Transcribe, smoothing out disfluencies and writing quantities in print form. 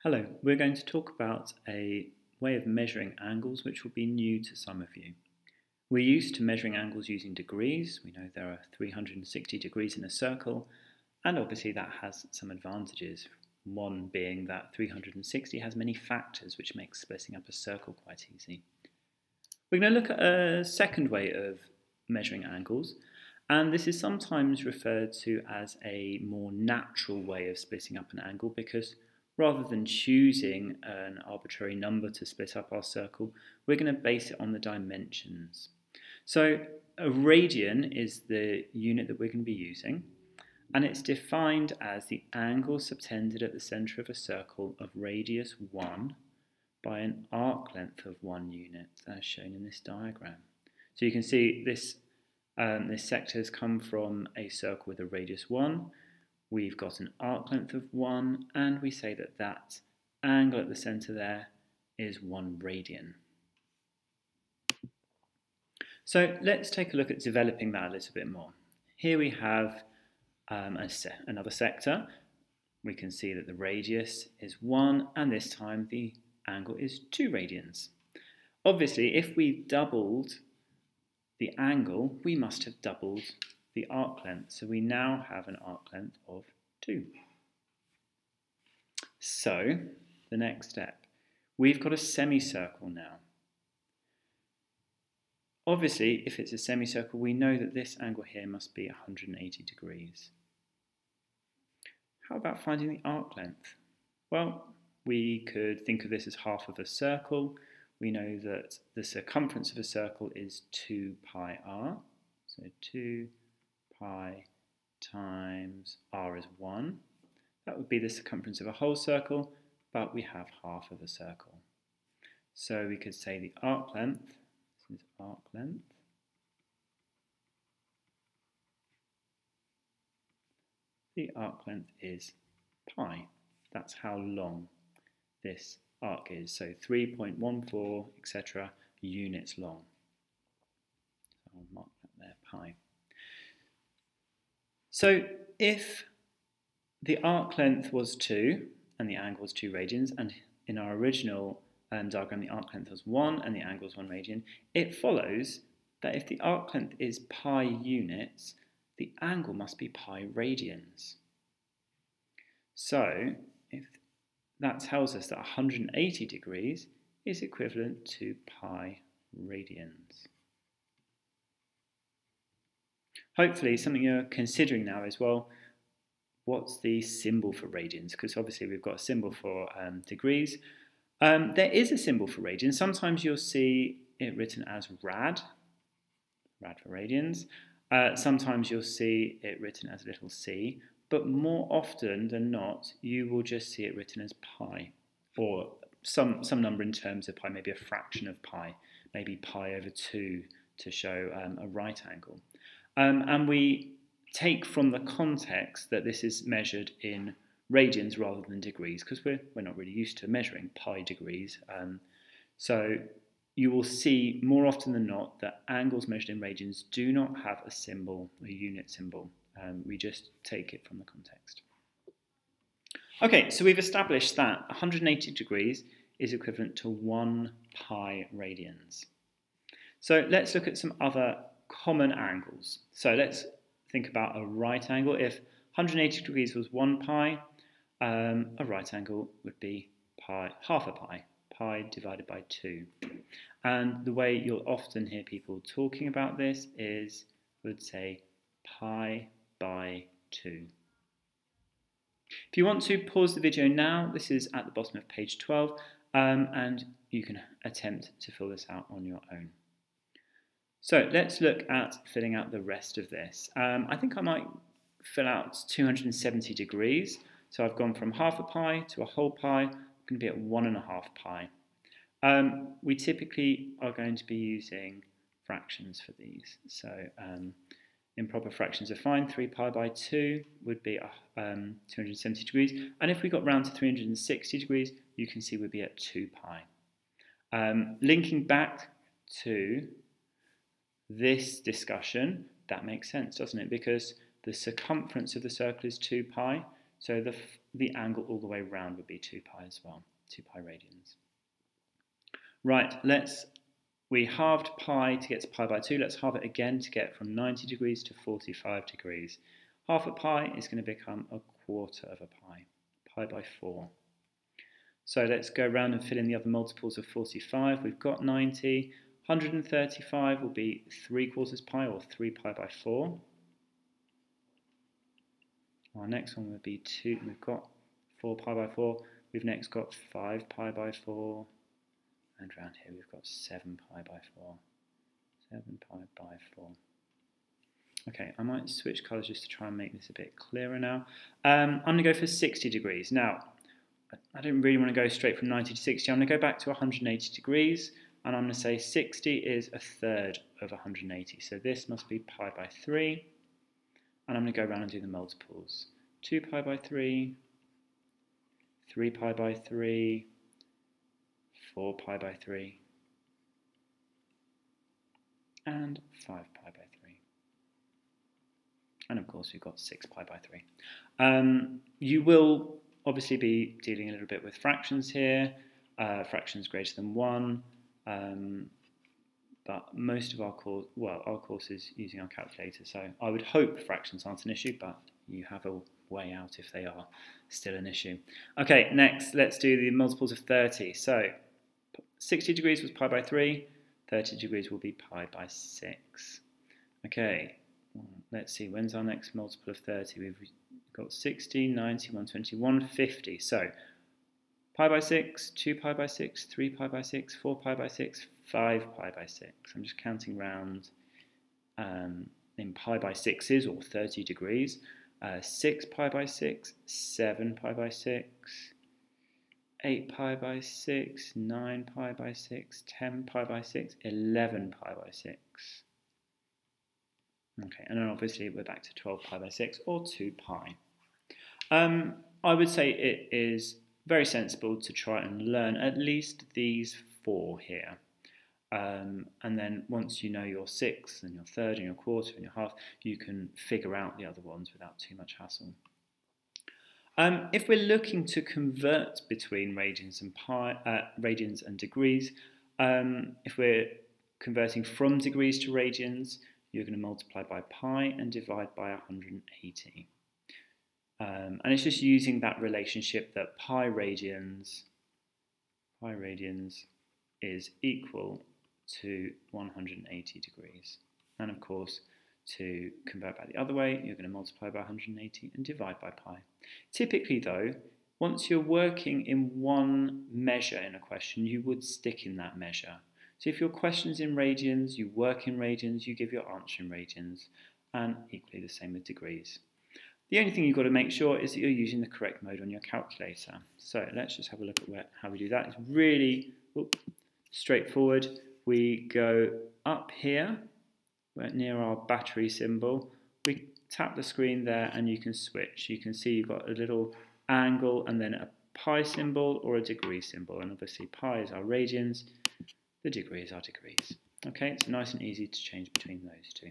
Hello, we're going to talk about a way of measuring angles which will be new to some of you. We're used to measuring angles using degrees. We know there are 360 degrees in a circle, and obviously that has some advantages. One being that 360 has many factors which makes splitting up a circle quite easy. We're going to look at a second way of measuring angles, and this is sometimes referred to as a more natural way of splitting up an angle because rather than choosing an arbitrary number to split up our circle, we're going to base it on the dimensions. So a radian is the unit that we're going to be using, and it's defined as the angle subtended at the centre of a circle of radius 1 by an arc length of 1 unit, as shown in this diagram. So you can see this sector has come from a circle with a radius 1. We've got an arc length of 1, and we say that that angle at the centre there is 1 radian. So let's take a look at developing that a little bit more. Here we have another sector. We can see that the radius is 1, and this time the angle is 2 radians. Obviously, if we doubled the angle, we must have doubled the arc length. So we now have an arc length of 2. So the next step, we've got a semicircle now. Obviously, if it's a semicircle, we know that this angle here must be 180 degrees. How about finding the arc length? Well, we could think of this as half of a circle. We know that the circumference of a circle is 2 pi r. So 2 pi times r is 1. That would be the circumference of a whole circle, but we have half of a circle. So we could say the arc length, this is arc length, the arc length is pi. That's how long this arc is. So 3.14, etc. units long. So I'll mark that there, pi. So if the arc length was 2 and the angle was 2 radians, and in our original diagram the arc length was 1 and the angle is 1 radian, it follows that if the arc length is pi units, the angle must be pi radians. So if that tells us that 180 degrees is equivalent to pi radians. Hopefully something you're considering now is, well, what's the symbol for radians? Because obviously we've got a symbol for degrees. There is a symbol for radians. Sometimes you'll see it written as rad for radians. Sometimes you'll see it written as a little c, but more often than not, you will just see it written as pi, or some number in terms of pi, maybe a fraction of pi, maybe pi over 2 to show a right angle. And we take from the context that this is measured in radians rather than degrees, because we're not really used to measuring pi degrees. So you will see more often than not that angles measured in radians do not have a symbol, a unit symbol. We just take it from the context. Okay, so we've established that 180 degrees is equivalent to 1 pi radians. So let's look at some other common angles. So let's think about a right angle. If 180 degrees was 1 pi, a right angle would be pi, half a pi, pi divided by 2. And the way you'll often hear people talking about this is, would say pi by 2. If you want to pause the video now, this is at the bottom of page 12, and you can attempt to fill this out on your own. So let's look at filling out the rest of this. I think I might fill out 270 degrees. So I've gone from half a pi to a whole pi. I'm going to be at 1.5 pi. We typically are going to be using fractions for these. So improper fractions are fine. 3 pi by 2 would be 270 degrees. And if we got round to 360 degrees, you can see we'd be at 2 pi. Linking back to this discussion, that makes sense, doesn't it? Because the circumference of the circle is 2 pi, So the angle all the way around would be 2 pi as well, 2 pi radians. Right, we halved pi to get to pi by 2. Let's halve it again to get from 90 degrees to 45 degrees. Half a pi is going to become a quarter of a pi, pi by 4. So let's go around and fill in the other multiples of 45. We've got 90. 135 will be 3/4 pi, or 3 pi by 4. Our next one would be 2. We've got 4 pi by 4. We've next got 5 pi by 4. And around here we've got 7 pi by 4. 7 pi by 4. Okay, I might switch colours just to try and make this a bit clearer now. I'm going to go for 60 degrees. Now, I don't really want to go straight from 90 to 60. I'm going to go back to 180 degrees. And I'm going to say 60 is a third of 180. So this must be pi by 3. And I'm going to go around and do the multiples. 2 pi by 3, 3 pi by 3, 4 pi by 3, and 5 pi by 3. And of course we've got 6 pi by 3. You will obviously be dealing a little bit with fractions here, fractions greater than 1, but most of our course is using our calculator, so I would hope fractions aren't an issue, but you have a way out if they are still an issue. Okay, next let's do the multiples of 30. So 60 degrees was pi by 3, 30 degrees will be pi by 6. Okay, let's see, when's our next multiple of 30? We've got 60, 90, 120, 150. So pi by 6, 2 pi by 6, 3 pi by 6, 4 pi by 6, 5 pi by 6. I'm just counting round in pi by 6s, or 30 degrees. 6 pi by 6, 7 pi by 6, 8 pi by 6, 9 pi by 6, 10 pi by 6, 11 pi by 6. Okay, and then obviously we're back to 12 pi by 6, or 2 pi. I would say it is very sensible to try and learn at least these 4 here. And then once you know your 1/6 and your 1/3 and your 1/4 and your 1/2, you can figure out the other ones without too much hassle. If we're looking to convert between radians and degrees, if we're converting from degrees to radians, you're going to multiply by pi and divide by 180. And it's just using that relationship that pi radians is equal to 180 degrees. And of course, to convert back the other way, you're going to multiply by 180 and divide by pi. Typically though, once you're working in one measure in a question, you would stick in that measure. So if your question's in radians, you work in radians, you give your answer in radians, and equally the same with degrees. The only thing you've got to make sure is that you're using the correct mode on your calculator. So let's just have a look at how we do that. It's really straightforward. We go up here, near our battery symbol. We tap the screen there and you can switch. You can see you've got a little angle and then a pi symbol or a degree symbol. And obviously pi is our radians, the degree is our degrees. Okay, it's nice and easy to change between those two.